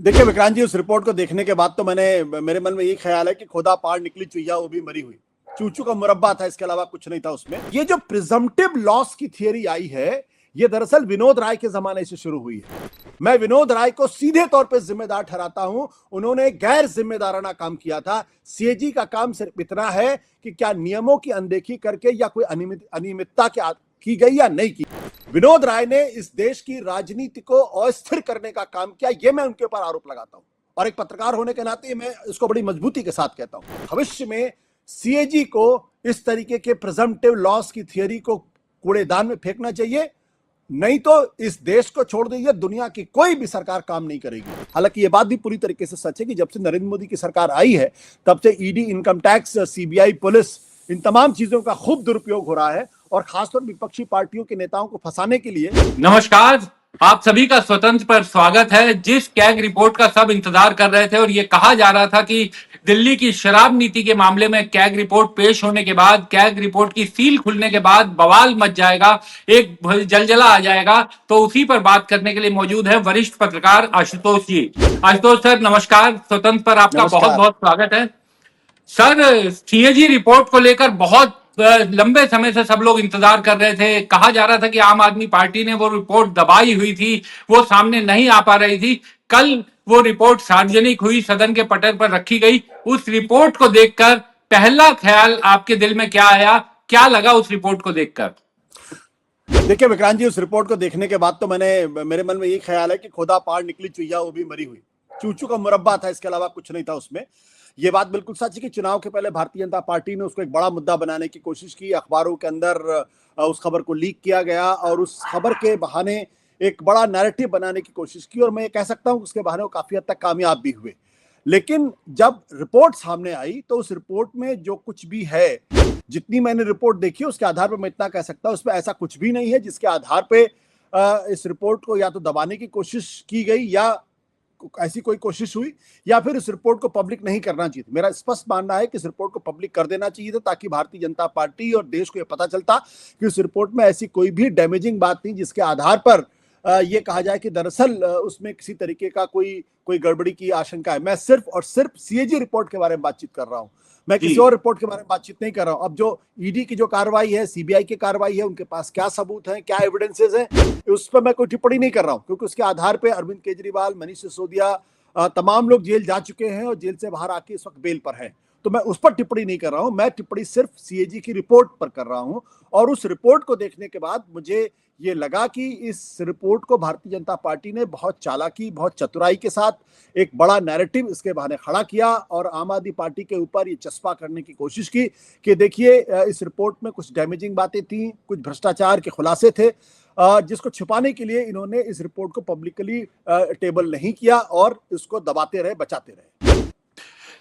देखिए विक्रांत जी, उस रिपोर्ट को देखने के बाद तो मेरे मन में यही ख्याल है कि खुदा पार निकली चुईया वो भी मरी हुई। चूचू का मुरब्बा था, इसके अलावा कुछ नहीं था उसमें। ये जो प्रिजम्पटिव लॉस की थियरी आई है, ये दरअसल विनोद राय के जमाने से शुरू हुई है। मैं विनोद राय को सीधे तौर पर जिम्मेदार ठहराता हूं। उन्होंने गैर जिम्मेदाराना काम किया था। सीएजी का काम सिर्फ इतना है कि क्या नियमों की अनदेखी करके या कोई अनियमितता की गई या नहीं की। विनोद राय ने इस देश की राजनीति को अस्थिर करने का काम किया, यह मैं उनके ऊपर आरोप लगाता हूं। और एक पत्रकार होने के नाते मैं इसको बड़ी मजबूती के साथ कहता हूं। भविष्य में सीएजी को इस तरीके के प्रिजम्पटिव लॉस की थियरी को कूड़ेदान में फेंकना चाहिए, नहीं तो इस देश को छोड़ दीजिए, दुनिया की कोई भी सरकार काम नहीं करेगी। हालांकि यह बात भी पूरी तरीके से सच है कि जब से नरेंद्र मोदी की सरकार आई है, तब से ED, income tax, CBI, police, इन तमाम चीजों का खूब दुरुपयोग हो रहा है और खासतौर विपक्षी पार्टियों के नेताओं को फंसाने के लिए। नमस्कार, आप सभी का स्वतंत्र पर स्वागत है। जिस कैग रिपोर्ट का सब इंतजार कर रहे थे और ये कहा जा रहा था कि दिल्ली की शराब नीति के मामले में कैग रिपोर्ट पेश होने के बाद, कैग रिपोर्ट की सील खुलने के बाद बवाल मच जाएगा, एक जलजला आ जाएगा, तो उसी पर बात करने के लिए मौजूद है वरिष्ठ पत्रकार आशुतोष जी। आशुतोष सर नमस्कार, स्वतंत्र पर आपका बहुत बहुत स्वागत है। सर, सीएजी रिपोर्ट को लेकर बहुत लंबे समय से सब लोग इंतजार कर रहे थे। कहा जा रहा था कि आम आदमी पार्टी ने वो रिपोर्ट दबाई हुई थी, वो सामने नहीं आ पा रही थी। कल वो रिपोर्ट सार्वजनिक हुई, सदन के पटल पर रखी गई। उस रिपोर्ट को देखकर पहला ख्याल आपके दिल में क्या आया, क्या लगा उस रिपोर्ट को देखकर? देखिए विक्रांत जी, उस रिपोर्ट को देखने के बाद तो मेरे मन में यही ख्याल है कि खुदा पार निकली चुईया वो भी मरी हुई। चूचू का मुरब्बा था, इसके अलावा कुछ नहीं था उसमें। ये बात बिल्कुल सच है कि चुनाव के पहले भारतीय जनता पार्टी ने उसको एक बड़ा मुद्दा बनाने की कोशिश की। अखबारों के अंदर उस खबर को लीक किया गया और उस खबर के बहाने एक बड़ा नैरेटिव बनाने की कोशिश की, और मैं ये कह सकता हूं उसके बहाने वो काफी हद तक कामयाब भी हुए। लेकिन जब रिपोर्ट सामने आई तो उस रिपोर्ट में जो कुछ भी है, जितनी मैंने रिपोर्ट देखी उसके आधार पर मैं इतना कह सकता हूं उसमें ऐसा कुछ भी नहीं है जिसके आधार पे इस रिपोर्ट को या तो दबाने की कोशिश की गई या ऐसी कोई कोशिश हुई, या फिर इस रिपोर्ट को पब्लिक नहीं करना चाहिए। मेरा स्पष्ट मानना है कि इस रिपोर्ट को पब्लिक कर देना चाहिए था, ताकि भारतीय जनता पार्टी और देश को यह पता चलता कि उस रिपोर्ट में ऐसी कोई भी डैमेजिंग बात नहीं जिसके आधार पर यह कहा जाए कि दरअसल उसमें किसी तरीके का कोई गड़बड़ी की आशंका है। मैं सिर्फ और सिर्फ सीएजी रिपोर्ट के बारे में बातचीत कर रहा हूं, मैं किसी और रिपोर्ट के बारे में बातचीत नहीं कर रहा हूं। अब जो ईडी की जो कार्रवाई है, सीबीआई की कार्रवाई है, उनके पास क्या सबूत है, क्या एविडेंसेस हैं, उस पर मैं कोई टिप्पणी नहीं कर रहा हूं, क्योंकि उसके आधार पर अरविंद केजरीवाल, मनीष सिसोदिया, तमाम लोग जेल जा चुके हैं और जेल से बाहर आके इस वक्त बेल पर हैं। तो मैं उस पर टिप्पणी नहीं कर रहा हूं, मैं टिप्पणी सिर्फ सीएजी की रिपोर्ट पर कर रहा हूं। और उस रिपोर्ट को देखने के बाद मुझे ये लगा कि इस रिपोर्ट को भारतीय जनता पार्टी ने बहुत चालाकी, बहुत चतुराई के साथ एक बड़ा नैरेटिव इसके बहाने खड़ा किया और आम आदमी पार्टी के ऊपर ये चस्पा करने की कोशिश की कि देखिए इस रिपोर्ट में कुछ डैमेजिंग बातें थी, कुछ भ्रष्टाचार के खुलासे थे, जिसको छिपाने के लिए इन्होंने इस रिपोर्ट को पब्लिकली टेबल नहीं किया और इसको दबाते रहे, बचाते रहे।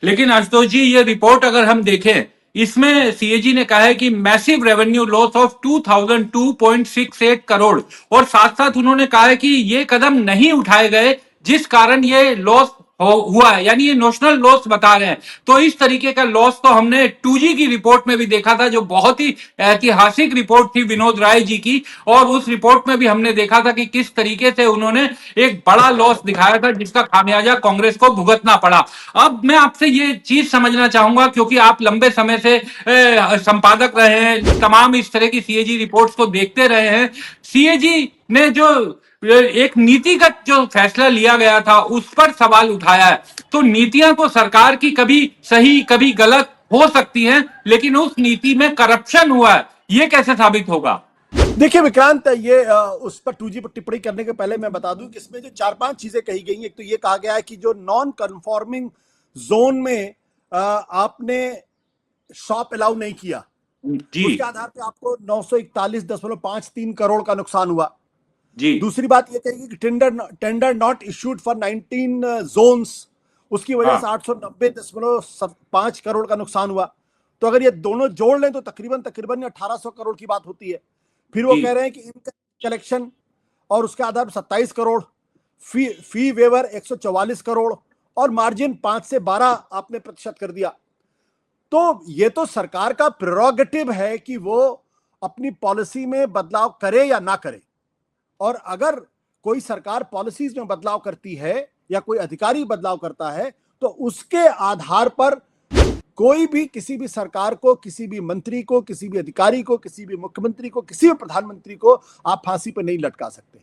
लेकिन आशुतोष जी, ये रिपोर्ट अगर हम देखें, इसमें सीएजी ने कहा है कि massive revenue loss of 2002.68 crore, और साथ साथ उन्होंने कहा है कि ये कदम नहीं उठाए गए जिस कारण ये लॉस हुआ है, यानी ये नोशनल लॉस बता रहे हैं। तो इस तरीके का लॉस तो हमने 2G की रिपोर्ट में भी देखा था, जो बहुत ही ऐतिहासिक रिपोर्ट थी विनोद राय जी की, और उस रिपोर्ट में भी हमने देखा था कि किस तरीके से उन्होंने एक बड़ा लॉस दिखाया था जिसका खामियाजा कांग्रेस को भुगतना पड़ा। अब मैं आपसे ये चीज समझना चाहूंगा, क्योंकि आप लंबे समय से संपादक रहे हैं, तमाम इस तरह की सीएजी रिपोर्ट्स को देखते रहे हैं। सीएजी ने जो एक नीतिगत जो फैसला लिया गया था उस पर सवाल उठाया है। तो नीतियां तो सरकार की कभी सही कभी गलत हो सकती हैं, लेकिन उस नीति में करप्शन हुआ है, ये कैसे साबित होगा? देखिए विक्रांत, ये उस पर 2G पर टिप्पणी करने के पहले मैं बता दूं कि इसमें जो 4-5 चीजें कही गई हैं। एक तो ये कहा गया है कि जो नॉन कन्फॉर्मिंग जोन में आपने शॉप अलाउ नहीं किया, उसके आधार पे आपको 941.53 करोड़ का नुकसान हुआ जी। दूसरी बात ये कही कि tender not issued for 19 zones, उसकी वजह से 890.5 करोड़ का नुकसान हुआ। तो अगर ये दोनों जोड़ लें तो तकरीबन 1800 करोड़ की बात होती है। फिर वो कह रहे हैं कि इनकम कलेक्शन और उसके आधार पर 27 करोड़, फी वेवर 144 करोड़, और मार्जिन 5 से 12 आपने प्रतिशत कर दिया। तो ये तो सरकार का प्रेरोगेटिव है कि वो अपनी पॉलिसी में बदलाव करे या ना करे। और अगर कोई सरकार पॉलिसीज में बदलाव करती है या कोई अधिकारी बदलाव करता है तो उसके आधार पर कोई भी किसी भी सरकार को, किसी भी मंत्री को, किसी भी अधिकारी को, किसी भी मुख्यमंत्री को, किसी भी प्रधानमंत्री को आप फांसी पर नहीं लटका सकते,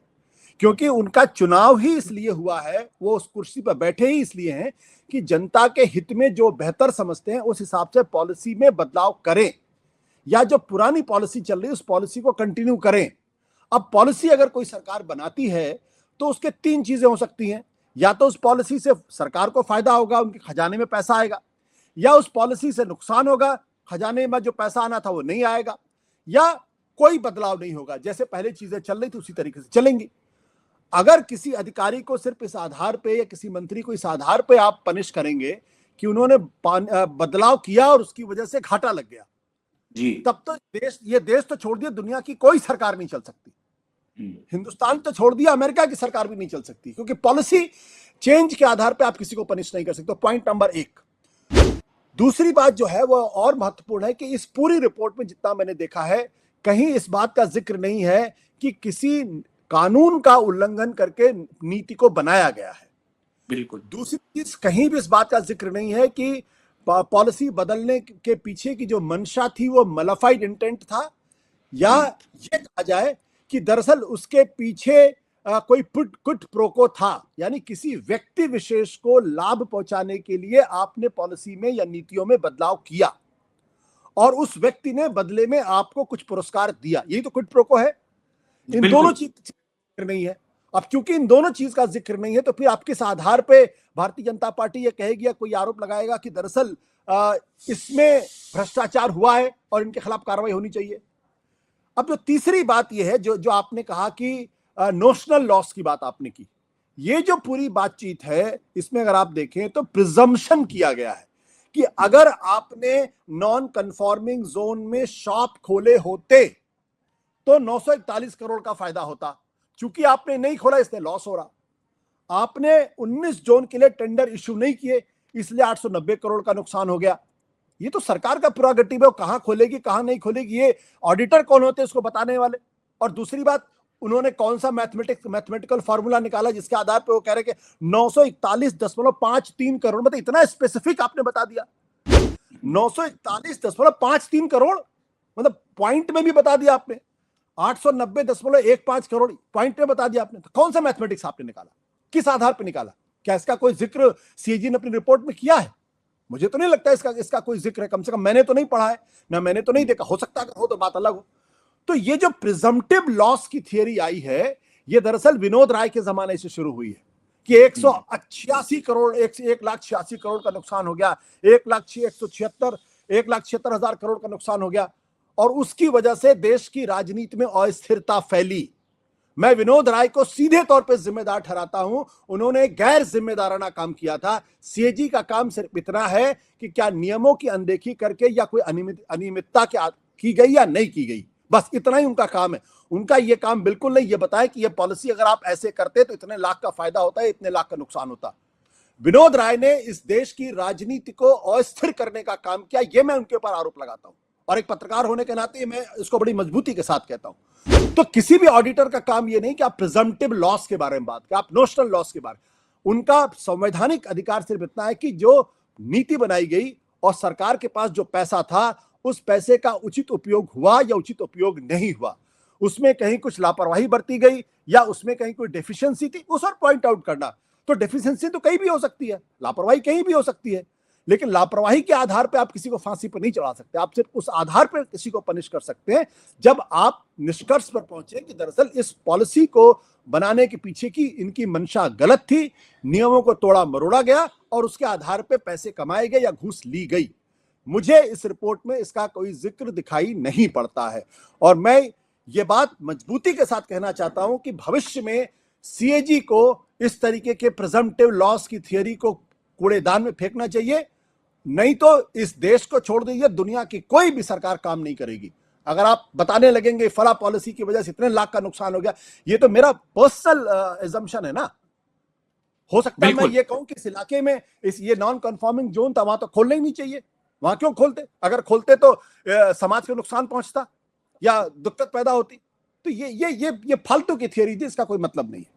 क्योंकि उनका चुनाव ही इसलिए हुआ है, वो उस कुर्सी पर बैठे ही इसलिए हैं कि जनता के हित में जो बेहतर समझते हैं उस हिसाब से पॉलिसी में बदलाव करें, या जो पुरानी पॉलिसी चल रही है उस पॉलिसी को कंटिन्यू करें। अब पॉलिसी अगर कोई सरकार बनाती है तो उसके तीन चीजें हो सकती हैं, या तो उस पॉलिसी से सरकार को फायदा होगा, उनके खजाने में पैसा आएगा, या उस पॉलिसी से नुकसान होगा, खजाने में जो पैसा आना था वो नहीं आएगा, या कोई बदलाव नहीं होगा, जैसे पहले चीजें चल रही थी उसी तरीके से चलेंगी। अगर किसी अधिकारी को सिर्फ इस आधार पे या किसी मंत्री को इस आधार पे आप पनिश करेंगे कि उन्होंने बदलाव किया और उसकी वजह से घाटा लग गया जी, तब तो ये देश तो छोड़ दिया, दुनिया की कोई सरकार नहीं चल सकती, हिंदुस्तान तो छोड़ दिया, अमेरिका की सरकार भी नहीं चल सकती, क्योंकि पॉलिसी चेंज के आधार पे आप किसी को पनिश नहीं कर सकते। Point number 1। दूसरी बात जो है वो और महत्वपूर्ण है कि इस पूरी रिपोर्ट में जितना मैंने देखा है कहीं इस बात का जिक्र नहीं है कि किसी कानून का उल्लंघन करके नीति को बनाया गया है। बिल्कुल। दूसरी चीज, कहीं भी इस बात का जिक्र नहीं है कि पॉलिसी बदलने के पीछे की जो मंशा थी वो मलिफाइड इंटेंट था, या ये कहा जाए कि दरअसल उसके पीछे कोई कुट प्रोको था, यानी किसी व्यक्ति विशेष को लाभ पहुंचाने के लिए आपने पॉलिसी में या नीतियों में बदलाव किया और उस व्यक्ति ने बदले में आपको कुछ पुरस्कार दिया, यही तो कुट प्रोको है। इन दोनों चीज जिक्र नहीं है। अब क्योंकि इन दोनों चीज का जिक्र नहीं है तो फिर आप किस आधार पे भारतीय जनता पार्टी ये कहेगी या कोई आरोप लगाएगा कि दरअसल इसमें भ्रष्टाचार हुआ है और इनके खिलाफ कार्रवाई होनी चाहिए। अब जो तीसरी बात यह है जो आपने कहा कि नोशनल लॉस की बात आपने की, ये जो पूरी बातचीत है इसमें अगर आप देखें तो प्रिजम्पशन किया गया है कि अगर आपने नॉन कन्फॉर्मिंग जोन में शॉप खोले होते तो 941 करोड़ का फायदा होता, चूंकि आपने नहीं खोला इसलिए लॉस हो रहा। आपने 19 जोन के लिए टेंडर इश्यू नहीं किए इसलिए 890 करोड़ का नुकसान हो गया। ये तो सरकार का प्रेरोगेटिव है, कहां खोलेगी कहां नहीं खोलेगी, ये ऑडिटर कौन होते हैं उसको बताने वाले। और दूसरी बात, उन्होंने कौन सा मैथमेटिकल फॉर्मूला निकाला जिसके आधार पे वो कह रहे कि 941.53 करोड़, मतलब इतना स्पेसिफिक आपने बता दिया। 941.53 करोड़ मतलब पॉइंट में भी बता दिया आपने, 890.15 करोड़ पॉइंट में बता दिया आपने। तो कौन सा मैथमेटिक्स आपने निकाला, किस आधार पर निकाला? क्या इसका कोई जिक्र सीएजी ने अपनी रिपोर्ट में किया है? मुझे तो नहीं लगता इसका कोई जिक्र है, कम से कम मैंने तो नहीं पढ़ा है, ना मैंने तो नहीं देखा, हो सकता है हो तो बात अलग हो। तो ये जो प्रिजम्पटिव लॉस की थियरी आई है ये दरअसल विनोद राय के जमाने से शुरू हुई है कि 186 करोड़ 1,86,000 करोड़ का नुकसान हो गया, 1,76,000 करोड़ का नुकसान हो गया और उसकी वजह से देश की राजनीति में अस्थिरता फैली। मैं विनोद राय को सीधे तौर पर जिम्मेदार ठहराता हूं, उन्होंने गैर जिम्मेदाराना काम किया था। सीएजी का काम सिर्फ इतना है कि क्या नियमों की अनदेखी करके या कोई अनियमितता की गई या नहीं की गई, बस इतना ही उनका काम है। उनका ये काम बिल्कुल नहीं ये बताया कि ये पॉलिसी अगर आप ऐसे करते तो इतने लाख का फायदा होता है, इतने लाख का नुकसान होता। विनोद राय ने इस देश की राजनीति को अस्थिर करने का काम किया, ये मैं उनके ऊपर आरोप लगाता हूं और एक पत्रकार होने के नाते मैं इसको बड़ी मजबूती के साथ कहता हूं। तो किसी भी ऑडिटर का काम ये नहीं कि आप प्रिजम्पटिव लॉस के बारे में बात करें, आप नोशनल लॉस के बारे में। उनका संवैधानिक अधिकार सिर्फ इतना है कि जो नीति बनाई गई और सरकार के पास जो पैसा था उस पैसे का उचित उपयोग हुआ या उचित उपयोग नहीं हुआ, उसमें कहीं कुछ लापरवाही बरती गई या उसमें कहीं कोई डेफिशिएंसी थी, उस और पॉइंट आउट करना। तो डेफिशिएंसी तो कहीं भी हो सकती है, लापरवाही कहीं भी हो सकती है, लेकिन लापरवाही के आधार पे आप किसी को फांसी पर नहीं चढ़ा सकते। आप सिर्फ उस आधार पर किसी को पनिश कर सकते हैं जब आप निष्कर्ष पर पहुंचे कि दरअसल इस पॉलिसी को बनाने के पीछे की इनकी मंशा गलत थी, नियमों को तोड़ा मरोड़ा गया और उसके आधार पर पैसे कमाए गए या घूस ली गई। मुझे इस रिपोर्ट में इसका कोई जिक्र दिखाई नहीं पड़ता है और मैं ये बात मजबूती के साथ कहना चाहता हूं कि भविष्य में सीएजी को इस तरीके के प्रिजम्पटिव लॉस की थियरी को कूड़ेदान में फेंकना चाहिए, नहीं तो इस देश को छोड़ दीजिए, दुनिया की कोई भी सरकार काम नहीं करेगी। अगर आप बताने लगेंगे फला पॉलिसी की वजह से इतने लाख का नुकसान हो गया, ये तो मेरा पर्सनल एजम्पशन है ना। हो सकता है मैं ये कहूं कि इस इलाके में ये नॉन कन्फॉर्मिंग जोन था, वहां तो खोलना ही नहीं चाहिए, वहां क्यों खोलते? अगर खोलते तो समाज को नुकसान पहुंचता या दिक्कत पैदा होती। तो ये फालतू की थियरी थी, इसका कोई मतलब नहीं है।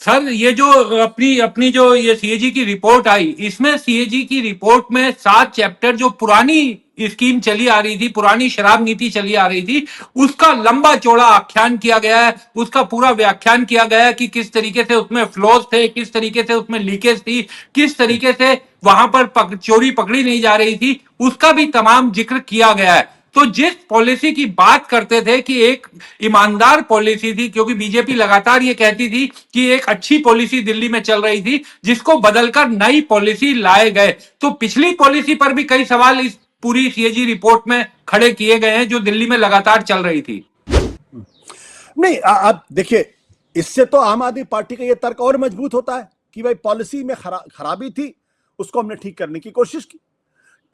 सर ये जो अपनी अपनी जो ये सीएजी की रिपोर्ट आई, इसमें सीएजी की रिपोर्ट में 7 चैप्टर जो पुरानी स्कीम चली आ रही थी, पुरानी शराब नीति चली आ रही थी, उसका लंबा चौड़ा आख्यान किया गया है, उसका पूरा व्याख्यान किया गया है कि किस तरीके से उसमें फ्लॉज थे, किस तरीके से उसमें लीकेज थी, किस तरीके से वहां पर चोरी पकड़ी नहीं जा रही थी, उसका भी तमाम जिक्र किया गया है। तो जिस पॉलिसी की बात करते थे कि एक ईमानदार पॉलिसी थी, क्योंकि बीजेपी लगातार ये कहती थी कि एक अच्छी पॉलिसी दिल्ली में चल रही थी जिसको बदलकर नई पॉलिसी लाए गए, तो पिछली पॉलिसी पर भी कई सवाल इस पूरी सीएजी रिपोर्ट में खड़े किए गए हैं जो दिल्ली में लगातार चल रही थी। नहीं, आप देखिए, इससे तो आम आदमी पार्टी का ये तर्क और मजबूत होता है कि भाई पॉलिसी में खराबी थी, उसको हमने ठीक करने की कोशिश की।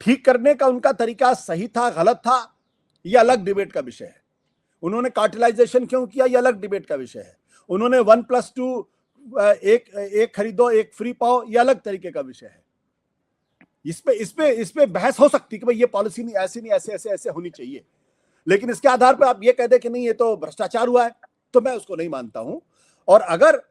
ठीक करने का उनका तरीका सही था गलत था, यह अलग डिबेट का विषय है। उन्होंने कार्टेलाइजेशन क्यों किया, यह अलग डिबेट का विषय है। उन्होंने 1+2 एक खरीदो एक फ्री पाओ, यह अलग तरीके का विषय है। इस पे बहस हो सकती है कि भाई ये पॉलिसी नहीं, ऐसी नहीं, ऐसे ऐसे ऐसे होनी चाहिए, लेकिन इसके आधार पर आप ये कह दे कि नहीं ये तो भ्रष्टाचार हुआ है, तो मैं उसको नहीं मानता हूं। और अगर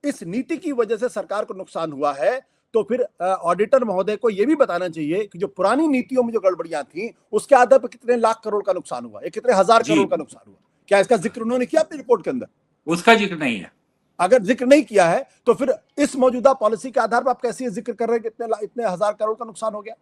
इस नीति की वजह से सरकार को नुकसान हुआ है तो फिर ऑडिटर महोदय को यह भी बताना चाहिए कि जो पुरानी नीतियों में जो गड़बड़ियां थी उसके आधार पर कितने लाख करोड़ का नुकसान हुआ, या कितने हजार करोड़ का नुकसान हुआ। क्या इसका जिक्र उन्होंने किया अपनी रिपोर्ट के अंदर? उसका जिक्र नहीं है। अगर जिक्र नहीं किया है तो फिर इस मौजूदा पॉलिसी के आधार पर आप कैसे जिक्र कर रहे हैं कि इतने हजार करोड़ का नुकसान हो गया?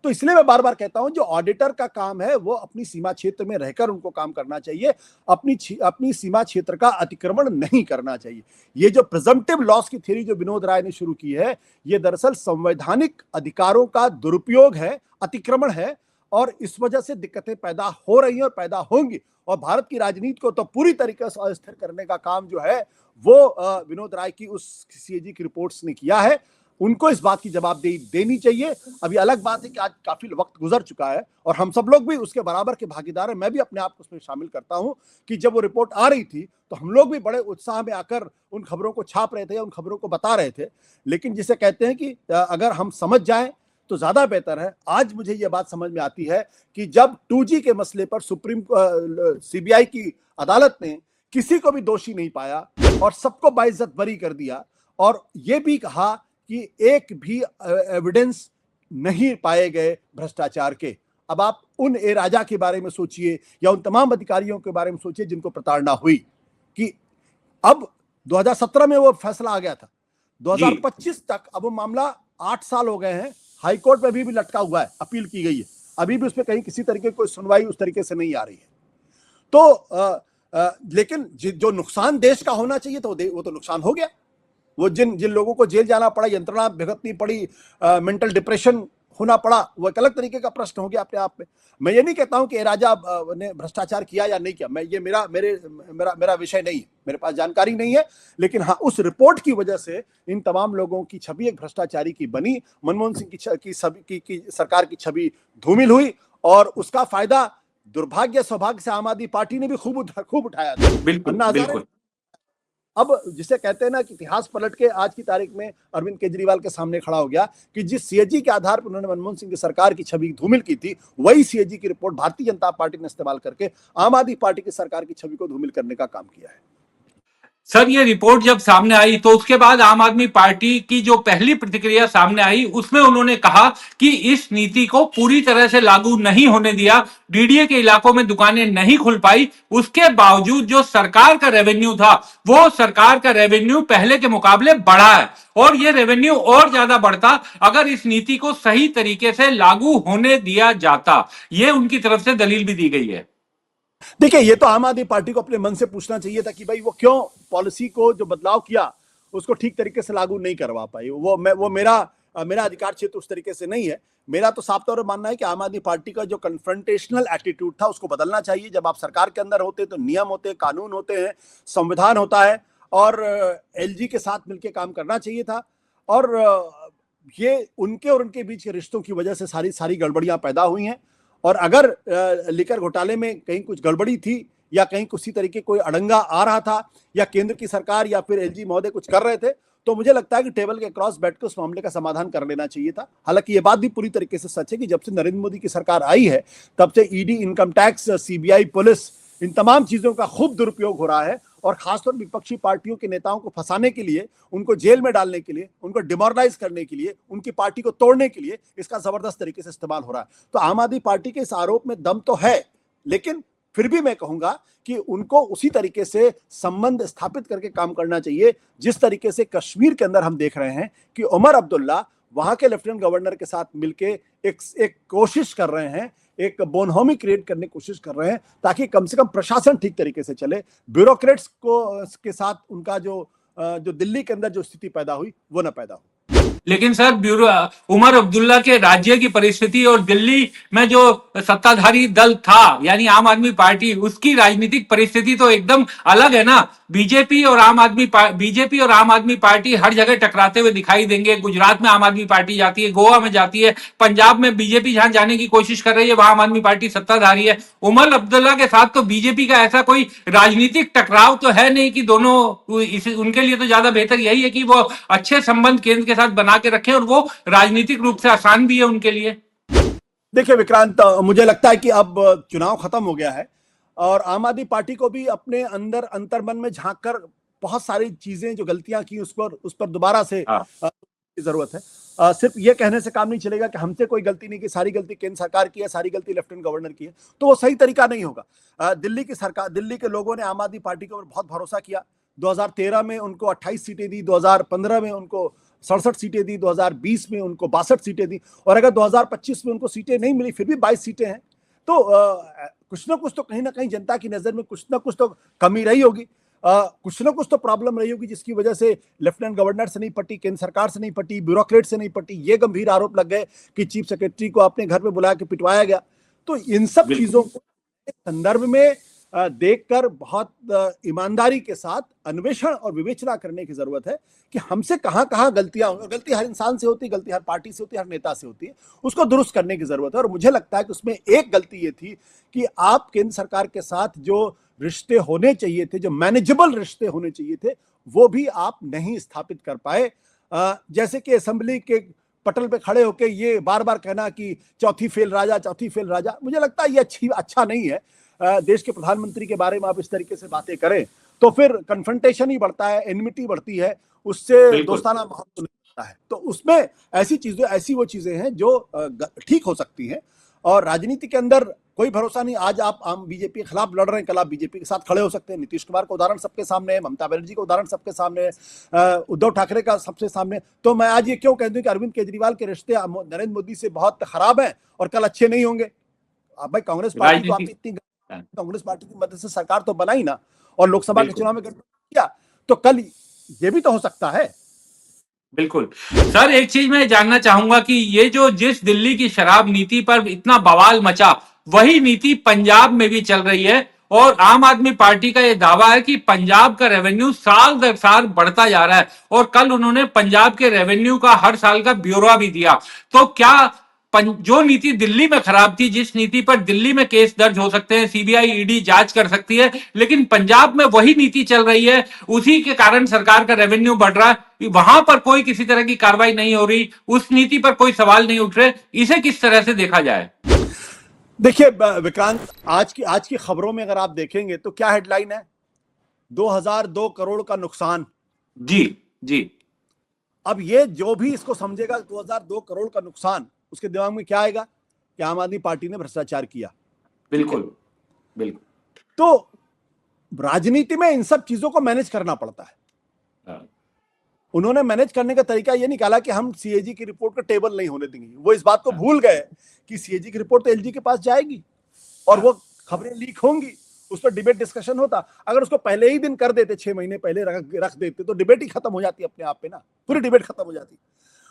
तो इसलिए मैं बार बार कहता हूं, जो ऑडिटर का काम है वो अपनी सीमा क्षेत्र में रहकर उनको काम करना चाहिए, अपनी सीमा क्षेत्र का अतिक्रमण नहीं करना चाहिए। ये जो प्रिजम्पटिव लॉस की थ्योरी जो विनोद राय ने शुरू की है, ये दरअसल संवैधानिक अधिकारों का दुरुपयोग है, अतिक्रमण है, और इस वजह से दिक्कतें पैदा हो रही हैं और पैदा होंगी। और भारत की राजनीति को तो पूरी तरीके से अस्थिर करने का काम जो है वो विनोद राय की उस सीएजी की रिपोर्ट्स ने किया है। उनको इस बात की जवाबदेही देनी चाहिए। अभी अलग बात है कि आज काफी वक्त गुजर चुका है और हम सब लोग भी उसके बराबर के भागीदार हैं। मैं भी अपने आप को उसमें शामिल करता हूं कि जब वो रिपोर्ट आ रही थी तो हम लोग भी बड़े उत्साह में आकर उन खबरों को छाप रहे थे, उन खबरों को बता रहे थे। लेकिन जिसे कहते हैं कि अगर हम समझ जाएं तो ज्यादा बेहतर है। आज मुझे यह बात समझ में आती है कि जब 2G के मसले पर सीबीआई की अदालत ने किसी को भी दोषी नहीं पाया और सबको बाइज्जत बरी कर दिया, और यह भी कहा कि एक भी एविडेंस नहीं पाए गए भ्रष्टाचार के। अब आप उन ए राजा के बारे में सोचिए या उन तमाम अधिकारियों के बारे में सोचिए जिनको प्रताड़ना हुई, कि अब 2017 में वो फैसला आ गया था, 2025 तक अब वो मामला 8 साल हो गए हैं, हाईकोर्ट में अभी भी लटका हुआ है, अपील की गई है, अभी भी उस पर कहीं किसी तरीके की कोई सुनवाई उस तरीके से नहीं आ रही है। तो लेकिन जो नुकसान देश का होना चाहिए तो वो तो नुकसान हो गया। वो जिन लोगों को जेल जाना पड़ा, यंत्रणा भुगतनी पड़ी, मेंटल डिप्रेशन होना पड़ा, वो एक अलग तरीके का प्रश्न हो गया अपने आप में। मैं ये नहीं कहता हूं कि राजा ने भ्रष्टाचार किया या नहीं किया, मेरा विषय नहीं है, मेरे पास जानकारी नहीं है। लेकिन हाँ, उस रिपोर्ट की वजह से इन तमाम लोगों की छवि एक भ्रष्टाचारी की बनी, मनमोहन सिंह की सरकार की छवि धूमिल हुई, और उसका फायदा दुर्भाग्य सौभाग्य से आम आदमी पार्टी ने भी खूब उठाया था। बिल्कुल। अब जिसे कहते हैं ना कि इतिहास पलट के आज की तारीख में अरविंद केजरीवाल के सामने खड़ा हो गया कि जिस सीएजी के आधार पर उन्होंने मनमोहन सिंह की सरकार की छवि धूमिल की थी, वही सीएजी की रिपोर्ट भारतीय जनता पार्टी ने इस्तेमाल करके आम आदमी पार्टी की सरकार की छवि को धूमिल करने का काम किया है। सर ये रिपोर्ट जब सामने आई तो उसके बाद आम आदमी पार्टी की जो पहली प्रतिक्रिया सामने आई उसमें उन्होंने कहा कि इस नीति को पूरी तरह से लागू नहीं होने दिया, डीडीए के इलाकों में दुकानें नहीं खुल पाई, उसके बावजूद जो सरकार का रेवेन्यू था वो सरकार का रेवेन्यू पहले के मुकाबले बढ़ा है, और ये रेवेन्यू और ज्यादा बढ़ता अगर इस नीति को सही तरीके से लागू होने दिया जाता। ये उनकी तरफ से दलील भी दी गई है। देखिए, ये तो आम आदमी पार्टी को अपने मन से पूछना चाहिए था कि भाई वो क्यों पॉलिसी को जो बदलाव किया उसको ठीक तरीके से लागू नहीं करवा पाई। वो मेरा अधिकार क्षेत्र उस तरीके से नहीं है। मेरा तो साफ तौर पर मानना है कि आम आदमी पार्टी का जो कन्फ्रंटेशनल एटीट्यूड था उसको बदलना चाहिए। जब आप सरकार के अंदर होते तो नियम होते हैं, कानून होते हैं, संविधान होता है, और एलजी के साथ मिलकर काम करना चाहिए था। और ये उनके और उनके बीच के रिश्तों की वजह से सारी गड़बड़ियां पैदा हुई हैं। और अगर लिकर घोटाले में कहीं कुछ गड़बड़ी थी या कहीं किसी तरीके कोई अड़ंगा आ रहा था या केंद्र की सरकार या फिर एलजी महोदय कुछ कर रहे थे, तो मुझे लगता है कि टेबल के क्रॉस बैठ कर उस मामले का समाधान कर लेना चाहिए था। हालांकि ये बात भी पूरी तरीके से सच है कि जब से नरेंद्र मोदी की सरकार आई है तब से ED, income tax, CBI, police, इन तमाम चीजों का खूब दुरुपयोग हो रहा है और खासतौर विपक्षी पार्टियों के नेताओं को फंसाने के लिए, उनको जेल में डालने के लिए, उनको डिमोरलाइज करने के लिए, उनकी पार्टी को तोड़ने के लिए इसका जबरदस्त तरीके से इस्तेमाल हो रहा है। तो आम आदमी पार्टी के इस आरोप में दम तो है, लेकिन फिर भी मैं कहूंगा कि उनको उसी तरीके से संबंध स्थापित करके काम करना चाहिए जिस तरीके से कश्मीर के अंदर हम देख रहे हैं कि उमर अब्दुल्ला वहां के लेफ्टिनेंट गवर्नर के साथ मिलके एक कोशिश कर रहे हैं, एक बोनहोमी क्रिएट करने की कोशिश कर रहे हैं ताकि कम से कम प्रशासन ठीक तरीके से चले। ब्यूरोक्रेट्स को के साथ उनका जो दिल्ली के अंदर जो स्थिति पैदा हुई वो ना पैदा हो। लेकिन सर उमर अब्दुल्ला के राज्य की परिस्थिति और दिल्ली में जो सत्ताधारी दल था यानी आम आदमी पार्टी, उसकी राजनीतिक परिस्थिति तो एकदम अलग है ना। बीजेपी और आम आदमी पार्टी हर जगह टकराते हुए दिखाई देंगे। गुजरात में आम आदमी पार्टी जाती है, गोवा में जाती है, पंजाब में बीजेपी जहां जाने की कोशिश कर रही है वहां आम आदमी पार्टी सत्ताधारी है। उमर अब्दुल्ला के साथ तो बीजेपी का ऐसा कोई राजनीतिक टकराव तो है नहीं कि दोनों, उनके लिए तो ज्यादा बेहतर यही है कि वो अच्छे संबंध केंद्र के साथ बना के रखें और वो राजनीतिक रूप से आसान भी है उनके लिए। देखिए विक्रांत, मुझे लगता है कि अब चुनाव खत्म हो गया है और आम आदमी पार्टी को भी अपने अंदर अंतर्मन में झांक कर बहुत सारी चीजें जो गलतियां की उस पर दोबारा से जरूरत है। सिर्फ ये कहने से काम नहीं चलेगा कि हमसे कोई गलती नहीं की, सारी गलती केंद्र सरकार की है, सारी गलती लेफ्टिनेंट गवर्नर की है, तो वो सही तरीका नहीं होगा। दिल्ली की सरकार, दिल्ली के लोगों ने आम आदमी पार्टी के ऊपर बहुत भरोसा किया। 2013 में उनको 28 सीटें दी, 2015 में उनको 67 सीटें दी, 2020 में उनको 62 सीटें दी, और अगर 2025 में उनको सीटें नहीं मिली फिर भी 22 सीटें हैं, तो कुछ ना कुछ तो कहीं ना कहीं जनता की नजर में कुछ ना कुछ तो कमी रही होगी, कुछ ना कुछ तो प्रॉब्लम रही होगी जिसकी वजह से लेफ्टिनेंट गवर्नर से नहीं पटी, केंद्र सरकार से नहीं पटी, ब्यूरोक्रेट से नहीं पटी। ये गंभीर आरोप लग गए कि चीफ सेक्रेटरी को अपने घर पे बुला के पिटवाया गया। तो इन सब चीजों को संदर्भ में देखकर बहुत ईमानदारी के साथ अन्वेषण और विवेचना करने की जरूरत है कि हमसे कहां कहां गलतियां होंगी। गलती हर इंसान से होती है, गलती हर पार्टी से होती है, हर नेता से होती है, उसको दुरुस्त करने की जरूरत है। और मुझे लगता है कि उसमें एक गलती ये थी कि आप केंद्र सरकार के साथ जो रिश्ते होने चाहिए थे, जो मैनेजेबल रिश्ते होने चाहिए थे, वो भी आप नहीं स्थापित कर पाए। जैसे कि असेंबली के पटल पे खड़े होकर ये बार बार कहना कि चौथी फेल राजा, चौथी फेल राजा, मुझे लगता है ये अच्छा नहीं है। देश के प्रधानमंत्री के बारे में आप इस तरीके से बातें करें तो फिर कन्फ्रंटेशन ही बढ़ता है, एनिमिटी बढ़ती है, उससे दोस्ताना माहौल नहीं बनता है। तो उसमें ऐसी वो चीजें हैं जो ठीक हो सकती हैं। और राजनीति के अंदर कोई भरोसा नहीं। आज आप आम बीजेपी के खिलाफ लड़ रहे हैं, कल आप बीजेपी के साथ खड़े हो सकते हैं। नीतीश कुमार का उदाहरण सबके सामने है, ममता बनर्जी का उदाहरण सबके सामने है, उद्धव ठाकरे का सबसे सामने। तो मैं आज ये क्यों कह दूं कि अरविंद केजरीवाल के रिश्ते नरेंद्र मोदी से बहुत खराब हैं और कल अच्छे नहीं होंगे? अब भाई कांग्रेस पार्टी को आप इतनी, कांग्रेस पार्टी की मदद से सरकार तो बनाई ना, और लोकसभा के चुनाव में गठबंधन किया, तो कल ये भी तो हो सकता है। बिल्कुल सर, एक चीज मैं जानना चाहूंगा कि ये जो जिस दिल्ली की शराब नीति पर इतना बवाल मचा, वही नीति पंजाब में भी चल रही है और आम आदमी पार्टी का यह दावा है कि पंजाब का रेवेन्यू साल दर साल बढ़ता जा रहा है और कल उन्होंने पंजाब के रेवेन्यू का हर साल का ब्यौरा भी दिया। तो क्या जो नीति दिल्ली में खराब थी, जिस नीति पर दिल्ली में केस दर्ज हो सकते हैं, सीबीआई ईडी जांच कर सकती है, लेकिन पंजाब में वही नीति चल रही है, उसी के कारण सरकार का रेवेन्यू बढ़ रहा है, वहां पर कोई किसी तरह की कार्रवाई नहीं हो रही, उस नीति पर कोई सवाल नहीं उठ रहे, इसे किस तरह से देखा जाए? देखिए विक्रांत, आज की खबरों में अगर आप देखेंगे तो क्या हेडलाइन है? 2002 करोड़ का नुकसान। जी जी। अब ये जो भी इसको समझेगा 2002 करोड़ का नुकसान, उसके दिमाग में क्या आएगा कि आम आदमी पार्टी ने भ्रष्टाचार किया। बिल्कुल बिल्कुल। तो राजनीति में इन सब चीजों को मैनेज करना पड़ता है। उन्होंने मैनेज करने का तरीका ये निकाला कि हम सीएजी की रिपोर्ट को टेबल नहीं होने देंगे। वो इस बात को भूल गए कि सीएजी की रिपोर्ट तो एलजी के पास जाएगी और वो खबरें लीक होंगी, उस पर डिबेट डिस्कशन होता। अगर उसको पहले ही दिन कर देते, 6 महीने पहले रख देते, तो डिबेट ही खत्म हो जाती अपने आप पे ना, पूरी डिबेट खत्म हो जाती।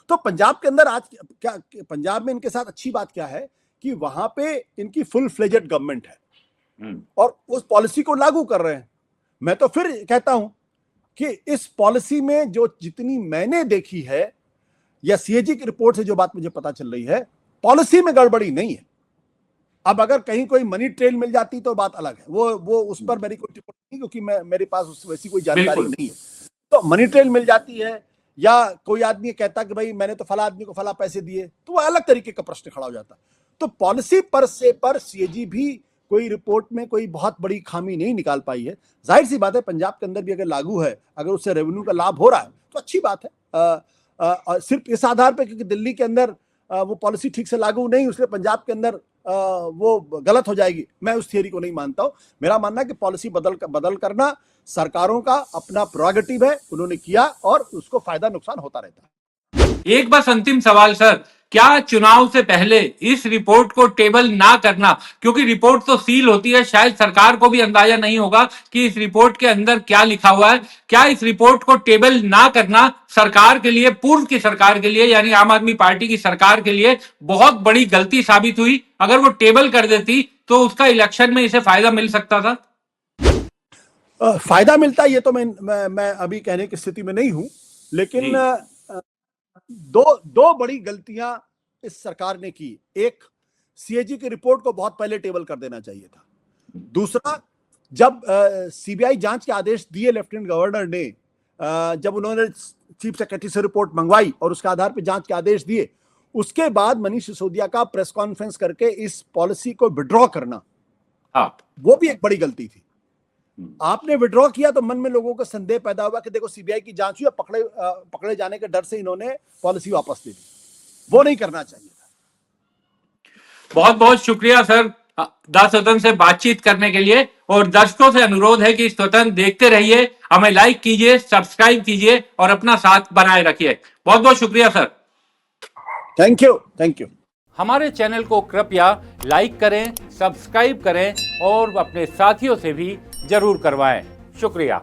तो पंजाब के अंदर आज क्या, पंजाब में इनके साथ अच्छी बात क्या है कि वहां पे इनकी फुल फ्लेजेड गवर्नमेंट है और उस पॉलिसी को लागू कर रहे हैं। मैं तो फिर कहता हूं कि इस पॉलिसी में जो जितनी मैंने देखी है या सीएजी की रिपोर्ट से जो बात मुझे पता चल रही है, पॉलिसी में गड़बड़ी नहीं है। अब अगर कहीं कोई मनी ट्रेल मिल जाती तो बात अलग है, वो उस पर मेरी कोई टिप्पणी नहीं, क्योंकि मेरे पास वैसी कोई जानकारी नहीं है। तो मनी ट्रेल मिल जाती है या कोई आदमी कहता कि भाई मैंने तो फला आदमी को फला पैसे दिए, तो वो अलग तरीके का प्रश्न खड़ा हो जाता। तो पॉलिसी पर सीएजी भी कोई रिपोर्ट में कोई बहुत बड़ी खामी नहीं निकाल पाई है। जाहिर सी बात है पंजाब के अंदर भी अगर लागू है, अगर उससे रेवेन्यू का लाभ हो रहा है तो अच्छी बात है। सिर्फ इस आधार पर क्योंकि दिल्ली के अंदर वो पॉलिसी ठीक से लागू नहीं, उसलिए पंजाब के अंदर वो गलत हो जाएगी, मैं उस थियरी को नहीं मानता हूं। मेरा मानना है कि पॉलिसी बदल करना सरकारों का अपना प्रोगेटिव है, उन्होंने किया और उसको फायदा नुकसान होता रहता है। एक बस अंतिम सवाल सर, क्या चुनाव से पहले इस रिपोर्ट को टेबल ना करना, क्योंकि रिपोर्ट तो सील होती है, शायद सरकार को भी अंदाजा नहीं होगा कि इस रिपोर्ट के अंदर क्या लिखा हुआ है, क्या इस रिपोर्ट को टेबल ना करना सरकार के लिए, पूर्व की सरकार के लिए यानी आम आदमी पार्टी की सरकार के लिए बहुत बड़ी गलती साबित हुई? अगर वो टेबल कर देती तो उसका इलेक्शन में इसे फायदा मिल सकता था। फायदा मिलता ये तो मैं अभी कहने की स्थिति में नहीं हूं, लेकिन दो बड़ी गलतियां इस सरकार ने की। एक, सीएजी की रिपोर्ट को बहुत पहले टेबल कर देना चाहिए था। दूसरा, जब सीबीआई जांच के आदेश दिए लेफ्टिनेंट गवर्नर ने, जब उन्होंने चीफ सेक्रेटरी से रिपोर्ट मंगवाई और उसके आधार पर जांच के आदेश दिए, उसके बाद मनीष सिसोदिया का प्रेस कॉन्फ्रेंस करके इस पॉलिसी को विड्रॉ करना, वो भी एक बड़ी गलती थी। आपने विड्रॉ किया तो मन में लोगों को संदेह पैदा हुआ कि देखो सीबीआई की जांच हुई, पकड़े जाने के डर से इन्होंने पॉलिसी वापस ले ली। वो नहीं करना चाहिए था। बहुत बहुत शुक्रिया सर द स्वतंत्र से बातचीत करने के लिए, और दर्शकों से अनुरोध है कि स्वतंत्र देखते रहिए, हमें लाइक कीजिए, सब्सक्राइब कीजिए और अपना साथ बनाए रखिए। बहुत बहुत शुक्रिया सर। Thank you. हमारे चैनल को कृपया लाइक करें, सब्सक्राइब करें और अपने साथियों से भी जरूर करवाएं। शुक्रिया।